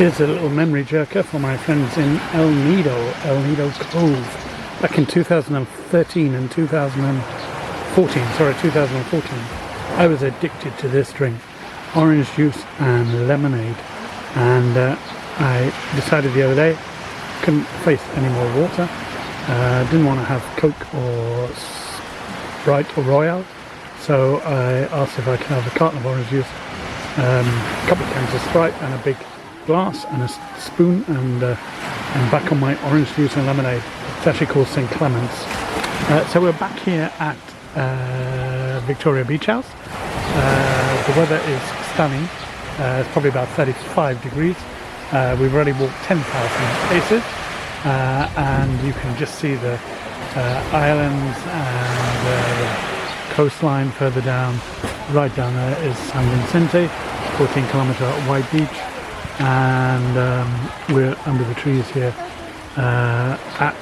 Here's a little memory jerker for my friends in El Nido Cove, back in 2013 and 2014. I was addicted to this drink, orange juice and lemonade, and I decided the other day couldn't face any more water. Didn't want to have Coke or Sprite or Royale, so I asked if I could have a carton of orange juice, a couple of cans of Sprite and a big glass and a spoon, and back on my orange juice and lemonade. It's actually called St. Clement's. So we're back here at Victoria Beach House. The weather is stunning. It's probably about 35 degrees. We've already walked 10,000 paces, and you can just see the islands and the coastline further down. Right down there is San Vicente, 14-kilometre wide beach, and we're under the trees here at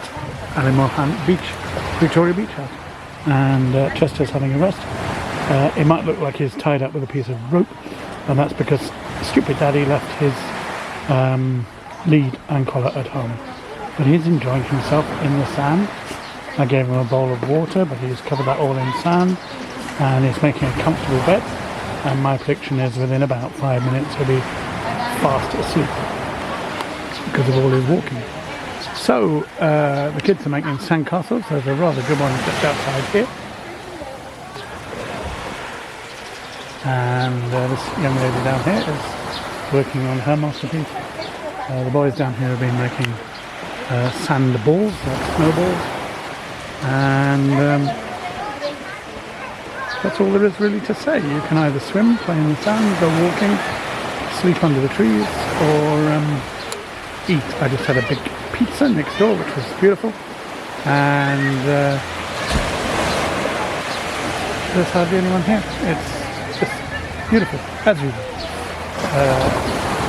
Alimanguan Beach, Victoria Beach House, and Chester's having a rest. It might look like he's tied up with a piece of rope, and that's because stupid daddy left his lead and collar at home, but he's enjoying himself in the sand. I gave him a bowl of water, but he's covered that all in sand, and he's making a comfortable bed, and my prediction is within about 5 minutes he'll be fast asleep because of all his walking. So the kids are making sandcastles. There's a rather good one just outside here, and this young lady down here is working on her masterpiece. The boys down here have been making sand balls, like snowballs, and that's all there is really to say. You can either swim, play in the sand, go walking, sleep under the trees, or eat. I just had a big pizza next door, which was beautiful, and there's hardly anyone here. It's just beautiful, as usual.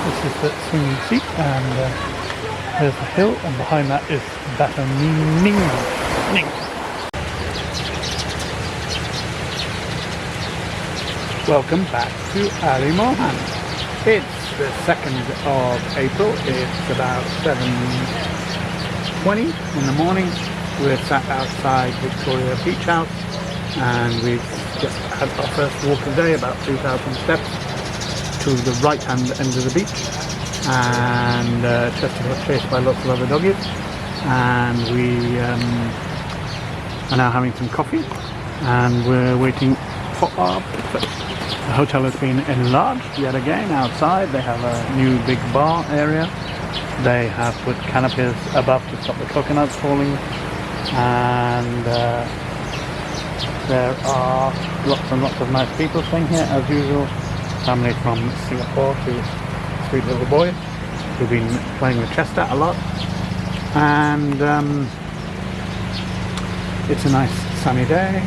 This is the swinging seat, and there's the hill, and behind that is Baboy. Welcome back to Alimanguan. It's the 2nd of April. It's about 7:20 in the morning. We're sat outside Victoria Beach House, and we've just had our first walk of the day, about 2,000 steps to the right hand end of the beach, and Chester got chased by lots of other doggies, and we are now having some coffee, and we're waiting for our breakfast. The hotel has been enlarged yet again outside. They have a new big bar area. They have put canopies above to stop the coconuts falling, and there are lots and lots of nice people staying here as usual. Family from Singapore, two sweet little boys who've been playing with Chester a lot, and it's a nice sunny day.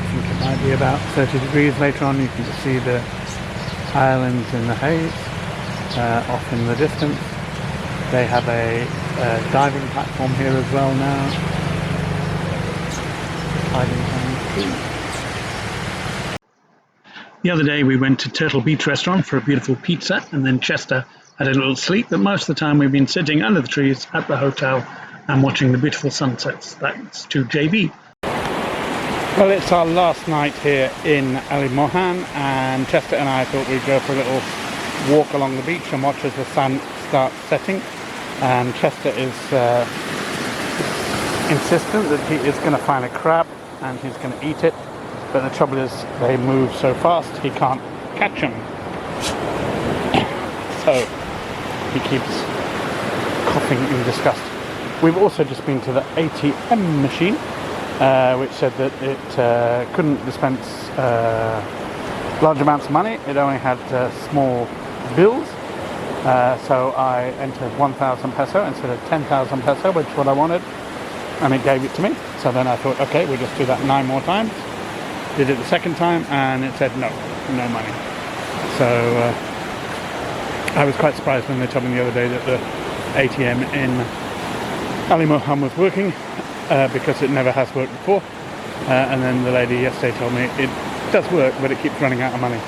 I think it might be about 30 degrees later on. You can just see the islands in the haze off in the distance. They have a diving platform here as well now. Hiding behind the trees. The other day we went to Turtle Beach restaurant for a beautiful pizza, and then Chester had a little sleep, but most of the time we've been sitting under the trees at the hotel and watching the beautiful sunsets. That's to JB. Well, it's our last night here in Alimanguan, and Chester and I thought we'd go for a little walk along the beach and watch as the sun starts setting. And Chester is insistent that he is going to find a crab and he's going to eat it, but the trouble is they move so fast he can't catch them. So he keeps coughing in disgust. We've also just been to the ATM machine, which said that it couldn't dispense large amounts of money. It only had small bills. So I entered 1,000 peso instead of 10,000 peso, which is what I wanted, and it gave it to me. So then I thought, okay, we'll just do that 9 more times. Did it the second time, and it said no money. So I was quite surprised when they told me the other day that the ATM in Alimanguan was working, because it never has worked before. And then the lady yesterday told me it does work, but it keeps running out of money.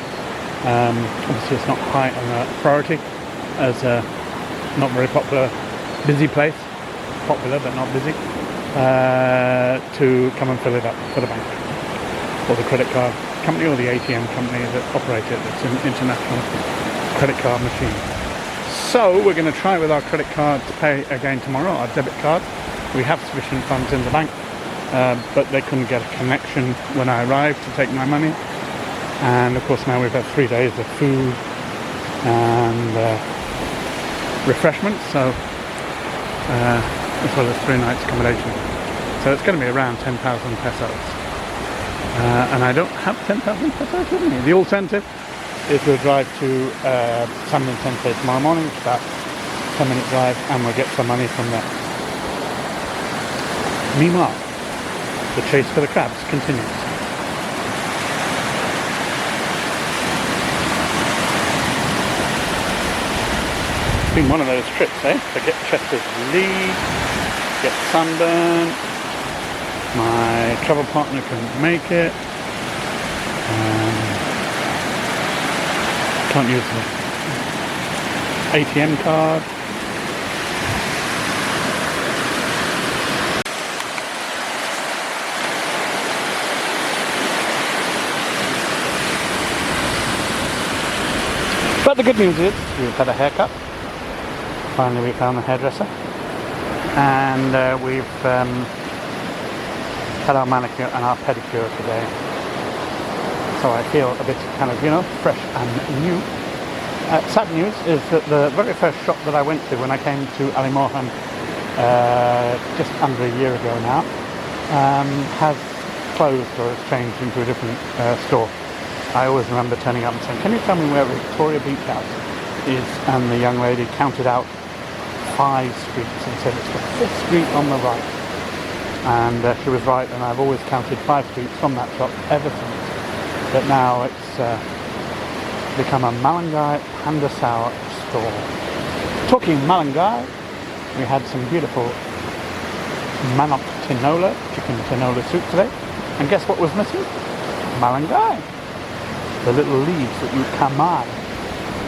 Obviously it's not high on the priority as not very popular, busy place, popular but not busy, to come and fill it up for the bank, or the credit card company, or the ATM company that operate it. It's an international credit card machine. So we're going to try with our credit card to pay again tomorrow, our debit card. We have sufficient funds in the bank, but they couldn't get a connection when I arrived to take my money. And of course now we've had 3 days of food and refreshments, so as well as 3 nights accommodation. So it's going to be around 10,000 pesos. And I don't have 10,000 pesos with me. The alternative is we'll drive to San Vicente tomorrow morning, which is about 10-minute drive, and we'll get some money from there. Meanwhile, the chase for the crabs continues. It's been one of those trips, eh? To get Chester's lead, get sunburn. My travel partner couldn't make it. Can't use the ATM card. But the good news is we've had a haircut. Finally we found the hairdresser, and we've had our manicure and our pedicure today. So I feel a bit kind of, fresh and new. Sad news is that the very first shop that I went to when I came to Alimanguan just under a year ago now has closed or has changed into a different store. I always remember turning up and saying, "Can you tell me where Victoria Beach House is?" And the young lady counted out 5 streets and said it's the 5th street on the right. And she was right, and I've always counted 5 streets from that shop ever since. But now it's become a Malunggay Pandesal store. Talking Malunggay, we had some beautiful manok tinola, chicken tinola soup today. And guess what was missing? Malunggay. The little leaves that you kamai,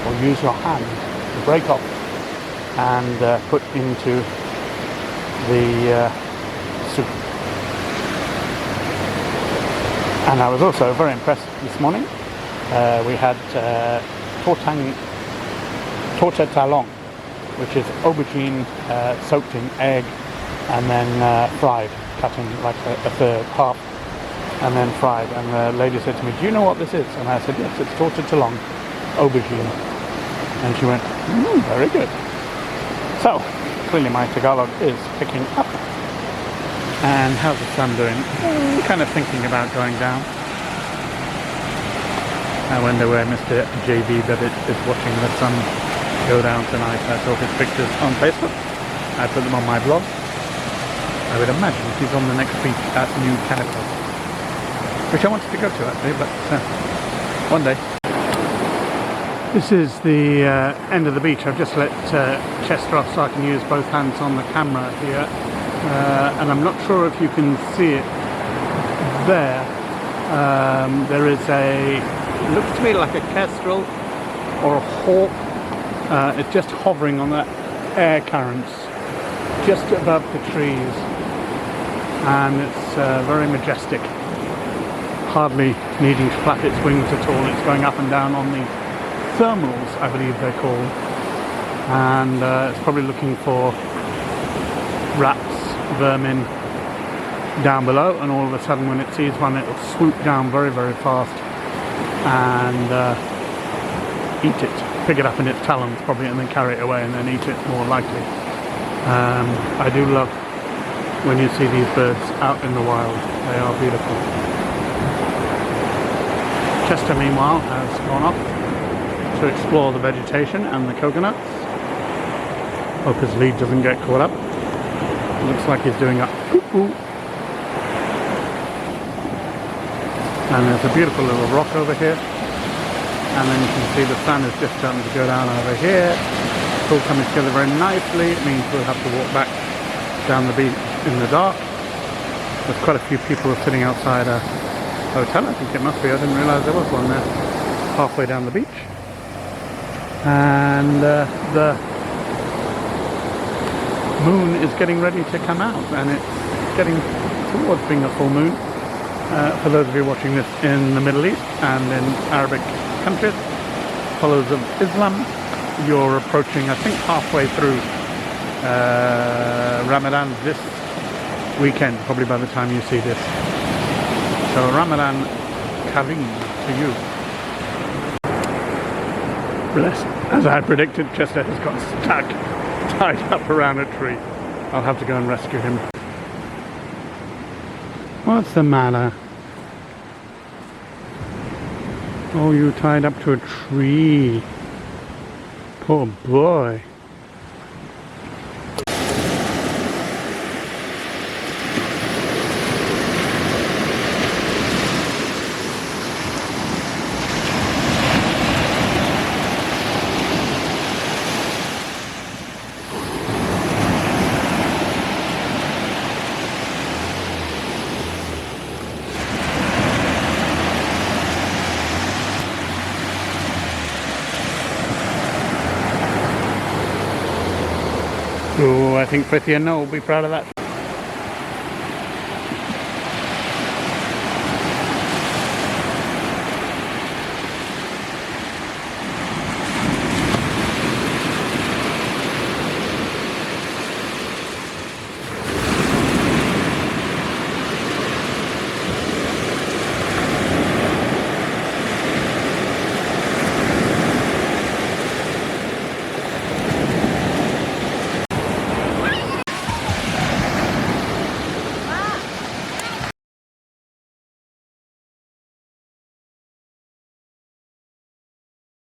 or use your hand to break off and put into the soup. And I was also very impressed this morning. We had torta talong, which is aubergine soaked in egg and then fried, cut in like a third, half, and then fried. And the lady said to me, "Do you know what this is?" And I said, "Yes, it's torta talong, aubergine." And she went, "Very good." So, clearly my Tagalog is picking up. And how's the sun doing? Kind of thinking about going down. I wonder where Mr. JB Bennett is watching the sun go down tonight. I saw his pictures on Facebook. I put them on my blog. I would imagine he's on the next beach at New Calico, which I wanted to go to actually, but one day. This is the end of the beach. I've just let Chester off so I can use both hands on the camera here. And I'm not sure if you can see it there. There is it looks to me like a kestrel or a hawk. It's just hovering on the air currents just above the trees, and it's very majestic, hardly needing to flap its wings at all. It's going up and down on the thermals, I believe they're called, and it's probably looking for rats, vermin down below, and all of a sudden when it sees one, it'll swoop down very, very fast and eat it, pick it up in its talons probably, and then carry it away and then eat it more likely. I do love when you see these birds out in the wild. They are beautiful. Chester meanwhile has gone off to explore the vegetation and the coconuts. Hope his lead doesn't get caught up. Looks like he's doing a poo-poo. And there's a beautiful little rock over here. And then you can see the sun is just starting to go down over here. It's all coming together very nicely. It means we'll have to walk back down the beach in the dark. There's quite a few people sitting outside a hotel, I think it must be. I didn't realise there was one there halfway down the beach. And the moon is getting ready to come out, and it's getting towards being a full moon. For those of you watching this in the Middle East and in Arabic countries, followers of Islam, you're approaching, I think, halfway through Ramadan this weekend, probably by the time you see this. So Ramadan Kareem to you. Bless. As I had predicted, Chester has got stuck, tied up around a tree. I'll have to go and rescue him. What's the matter? Oh, you tied up to a tree. Poor boy. Oh, I think Frithia No will be proud of that.